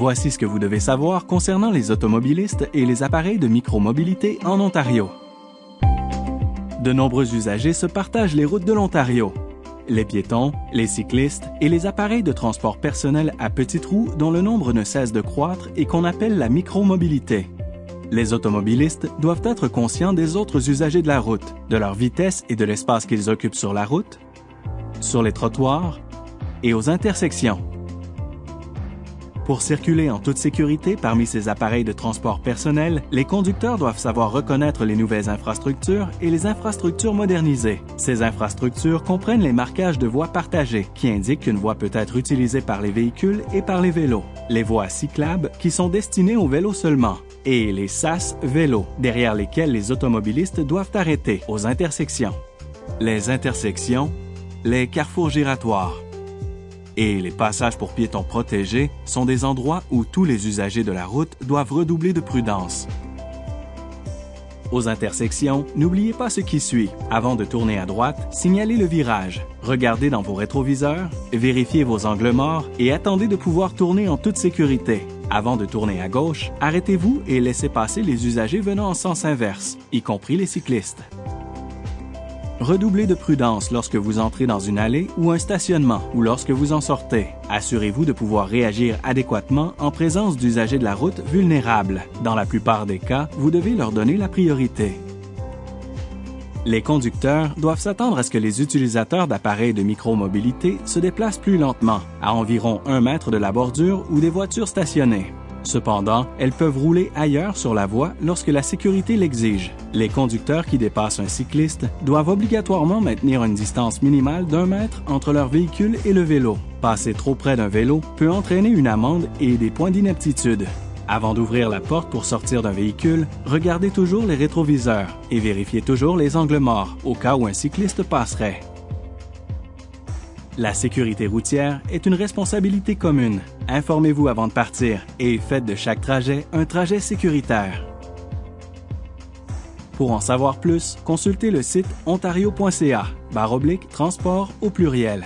Voici ce que vous devez savoir concernant les automobilistes et les appareils de micromobilité en Ontario. De nombreux usagers se partagent les routes de l'Ontario. Les piétons, les cyclistes et les appareils de transport personnel à petites roues dont le nombre ne cesse de croître et qu'on appelle la micromobilité. Les automobilistes doivent être conscients des autres usagers de la route, de leur vitesse et de l'espace qu'ils occupent sur la route, sur les trottoirs et aux intersections. Pour circuler en toute sécurité parmi ces appareils de transport personnel, les conducteurs doivent savoir reconnaître les nouvelles infrastructures et les infrastructures modernisées. Ces infrastructures comprennent les marquages de voies partagées, qui indiquent qu'une voie peut être utilisée par les véhicules et par les vélos, les voies cyclables, qui sont destinées aux vélos seulement, et les sas vélos, derrière lesquels les automobilistes doivent arrêter aux intersections. Les intersections, les carrefours giratoires et les passages pour piétons protégés sont des endroits où tous les usagers de la route doivent redoubler de prudence. Aux intersections, n'oubliez pas ce qui suit. Avant de tourner à droite, signalez le virage. Regardez dans vos rétroviseurs, vérifiez vos angles morts et attendez de pouvoir tourner en toute sécurité. Avant de tourner à gauche, arrêtez-vous et laissez passer les usagers venant en sens inverse, y compris les cyclistes. Redoublez de prudence lorsque vous entrez dans une allée ou un stationnement ou lorsque vous en sortez. Assurez-vous de pouvoir réagir adéquatement en présence d'usagers de la route vulnérables. Dans la plupart des cas, vous devez leur donner la priorité. Les conducteurs doivent s'attendre à ce que les utilisateurs d'appareils de micromobilité se déplacent plus lentement, à environ 1 mètre de la bordure ou des voitures stationnées. Cependant, elles peuvent rouler ailleurs sur la voie lorsque la sécurité l'exige. Les conducteurs qui dépassent un cycliste doivent obligatoirement maintenir une distance minimale d'1 mètre entre leur véhicule et le vélo. Passer trop près d'un vélo peut entraîner une amende et des points d'inaptitude. Avant d'ouvrir la porte pour sortir d'un véhicule, regardez toujours les rétroviseurs et vérifiez toujours les angles morts au cas où un cycliste passerait. La sécurité routière est une responsabilité commune. Informez-vous avant de partir et faites de chaque trajet un trajet sécuritaire. Pour en savoir plus, consultez le site ontario.ca/transport au pluriel.